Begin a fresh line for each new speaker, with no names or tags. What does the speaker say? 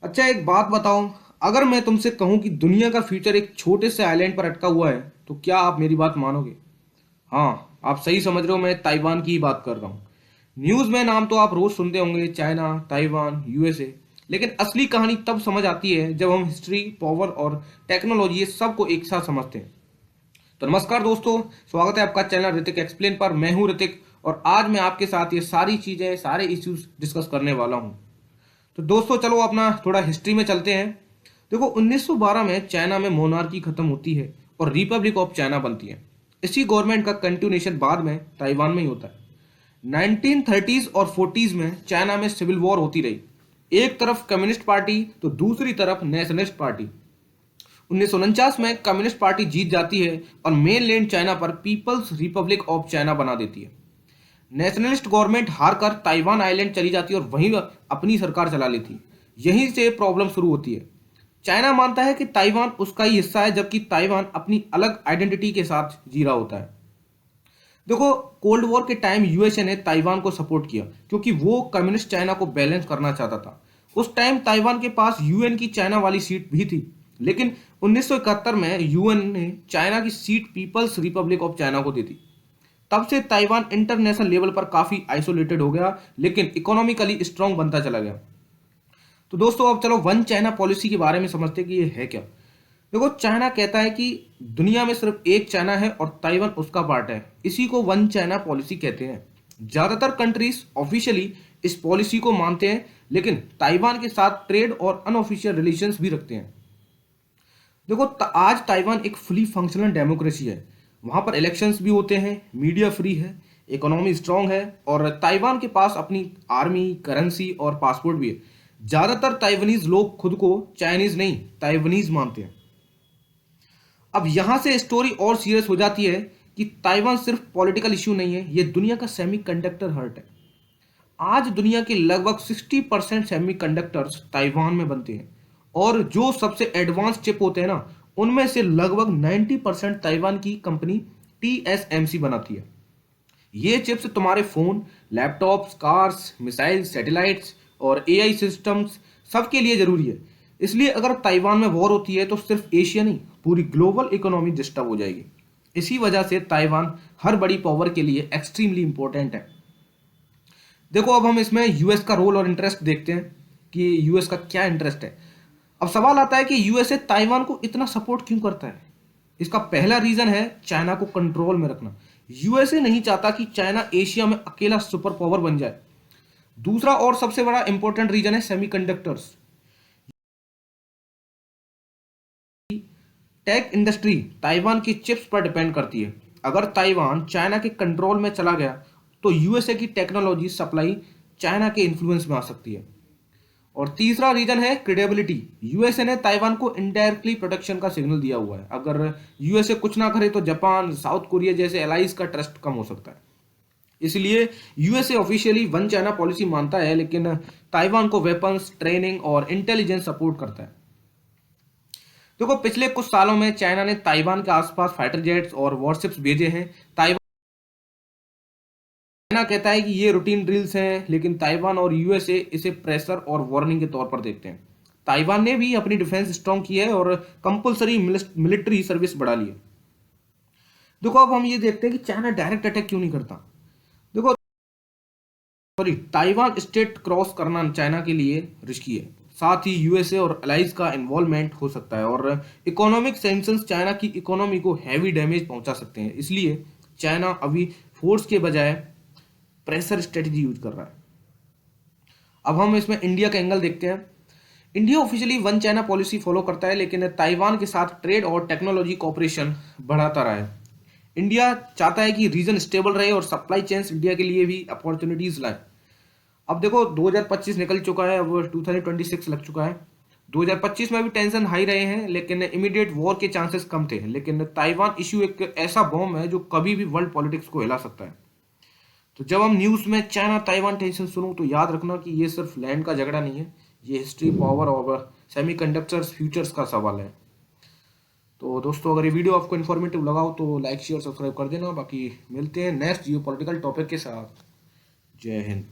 अच्छा, एक बात बताओ। अगर मैं तुमसे कहूं कि दुनिया का फ्यूचर एक छोटे से आइलैंड पर अटका हुआ है, तो क्या आप मेरी बात मानोगे? हाँ, आप सही समझ रहे हो, मैं ताइवान की ही बात कर रहा हूँ। न्यूज़ में नाम तो आप रोज सुनते होंगे, चाइना, ताइवान, यूएसए। लेकिन असली कहानी तब समझ आती है जब हम हिस्ट्री, पावर और टेक्नोलॉजी ये सबको एक साथ समझते हैं। तो नमस्कार दोस्तों, स्वागत है आपका चैनल ऋतिक एक्सप्लेन पर। मैं हूँ ऋतिक और आज मैं आपके साथ ये सारी चीज़ें, सारे इश्यूज डिस्कस करने वाला हूँ। तो दोस्तों चलो अपना थोड़ा हिस्ट्री में चलते हैं। देखो, 1912 में चाइना में मोनार्की खत्म होती है और रिपब्लिक ऑफ चाइना बनती है। इसी गवर्नमेंट का कंटिन्यूएशन बाद में ताइवान में ही होता है। 1930s और 40s में चाइना में सिविल वॉर होती रही। एक तरफ कम्युनिस्ट पार्टी तो दूसरी तरफ नेशनलिस्ट पार्टी। 1949 में कम्युनिस्ट पार्टी जीत जाती है और मेनलैंड चाइना पर पीपल्स रिपब्लिक ऑफ चाइना बना देती है। नेशनलिस्ट गवर्नमेंट हारकर ताइवान आइलैंड चली जाती है और वहीं अपनी सरकार चला लेती है। यहीं से प्रॉब्लम शुरू होती है। चाइना मानता है कि ताइवान उसका ही हिस्सा है, जबकि ताइवान अपनी अलग आइडेंटिटी के साथ जी रहा होता है। देखो, कोल्ड वॉर के टाइम यूएसए ने ताइवान को सपोर्ट किया क्योंकि वो कम्युनिस्ट चाइना को बैलेंस करना चाहता था। उस टाइम ताइवान के पास यूएन की चाइना वाली सीट भी थी। लेकिन 1971 में यूएन ने चाइना की seat People's Republic of China को दी थी। तब से ताइवान इंटरनेशनल लेवल पर काफी आइसोलेटेड हो गया, लेकिन इकोनॉमिकली स्ट्रांग बनता चला गया। तो दोस्तों अब चलो वन चाइना पॉलिसी के बारे में समझते हैं कि ये है क्या। देखो, चाइना कहता है कि दुनिया में सिर्फ एक चाइना है और ताइवान उसका पार्ट है। इसी को वन चाइना पॉलिसी कहते हैं। ज्यादातर कंट्रीज ऑफिशियली इस पॉलिसी को मानते हैं, लेकिन ताइवान के साथ ट्रेड और अनऑफिशियल रिलेशंस भी रखते हैं। देखो, आज ताइवान एक फुली फंक्शनल डेमोक्रेसी है। वहां पर इलेक्शंस भी होते हैं, मीडिया फ्री है, इकोनॉमी स्ट्रांग है और ताइवान के पास अपनी आर्मी, करेंसी और पासपोर्ट भी है। ज्यादातर ताइवानीज लोग खुद को चाइनीज नहीं, ताइवानीज मानते हैं। अब यहां से स्टोरी और सीरियस हो जाती है कि ताइवान सिर्फ पॉलिटिकल इश्यू नहीं है, ये दुनिया का सेमीकंडक्टर हर्ट है। आज दुनिया के लगभग 60% सेमीकंडक्टर्स ताइवान में बनते हैं और जो सबसे एडवांस चिप होते हैं ना, उनमें से लगभग 90% ताइवान की कंपनी टीएसएमसी बनाती है। ये चिप्स तुम्हारे phone, laptops, cars, missile, satellites और एआई सिस्टम्स सबके लिए जरूरी है। इसलिए अगर ताइवान में वॉर होती है तो सिर्फ एशिया नहीं, पूरी ग्लोबल इकोनॉमी डिस्टर्ब हो जाएगी। इसी वजह से ताइवान हर बड़ी पावर के लिए एक्सट्रीमली इंपॉर्टेंट है। देखो, अब हम इसमें यूएस का रोल और इंटरेस्ट देखते हैं कि यूएस का क्या इंटरेस्ट है। अब सवाल आता है कि यूएसए ताइवान को इतना सपोर्ट क्यों करता है। इसका पहला रीजन है चाइना को कंट्रोल में रखना। यूएसए नहीं चाहता कि चाइना एशिया में अकेला सुपर पावर बन जाए। दूसरा और सबसे बड़ा इंपॉर्टेंट रीजन है सेमीकंडक्टर्स। टेक इंडस्ट्री ताइवान की चिप्स पर डिपेंड करती है। अगर ताइवान चाइना के कंट्रोल में चला गया तो यूएसए की टेक्नोलॉजी सप्लाई चाइना के इन्फ्लुएंस में आ सकती है। और तीसरा रीजन है क्रेडिबिलिटी। यूएसए ने ताइवान को इनडायरेक्टली प्रोटेक्शन का सिग्नल दिया हुआ है। अगर यूएसए कुछ ना करे तो जापान, साउथ कोरिया जैसे एलाइज का ट्रस्ट कम हो सकता है। इसलिए USA officially one China policy मानता है, लेकिन ताइवान को वेपन्स, ट्रेनिंग और इंटेलिजेंस सपोर्ट करता है। देखो, पिछले कुछ सालों में चाइना ने ताइवान के आसपास फाइटर जेट्स और वॉरशिप्स भेजे हैं। ताइवान कहता है कि ये रूटीन ड्रिल्स हैं, लेकिन ताइवान और यूएसए इसे प्रेशर और वार्निंग के तौर पर देखते हैं। ताइवान ने भी अपनी डिफेंस स्ट्रांग की है और कंपलसरी मिलिट्री सर्विस बढ़ा ली है। देखो, अब हम ये देखते हैं कि चाइना डायरेक्ट अटैक क्यों नहीं करता। देखो, सॉरी, ताइवान स्टेट क्रॉस करना चाइना के लिए रिस्की है। साथ ही यूएसए और अलाइज का इन्वॉल्वमेंट हो सकता है और इकोनॉमिक सैंक्शंस चाइना की इकोनॉमी को हैवी डैमेज पहुंचा सकते हैं। इसलिए चाइना अभी फोर्स के बजाय प्रेशर स्ट्रेटजी यूज कर रहा है। अब हम इसमें इंडिया का एंगल देखते हैं। India officially one China policy follow करता है, लेकिन ताइवान के साथ ट्रेड और टेक्नोलॉजी कोऑपरेशन बढ़ाता रहा है। इंडिया चाहता है कि रीजन स्टेबल रहे और सप्लाई चेन्स इंडिया के लिए भी अपॉर्चुनिटीज लाए। अब देखो, 2025 निकल चुका है, अब 2026 लग चुका है। 2025 में भी टेंशन हाई रहे हैं, लेकिन इमीडिएट वॉर के चांसेस कम थे। लेकिन ताइवान इश्यू एक ऐसा बॉम्ब है जो कभी भी वर्ल्ड पॉलिटिक्स को हिला सकता है। तो जब हम न्यूज़ में चाइना ताइवान टेंशन सुनो तो याद रखना कि ये सिर्फ लैंड का झगड़ा नहीं है, ये हिस्ट्री, पावर और सेमीकंडक्टर्स फ्यूचर्स का सवाल है। तो दोस्तों, अगर ये वीडियो आपको इन्फॉर्मेटिव लगा हो तो लाइक, शेयर, सब्सक्राइब कर देना। बाकी मिलते हैं नेक्स्ट जियो पॉलिटिकल टॉपिक के साथ। जय हिंद।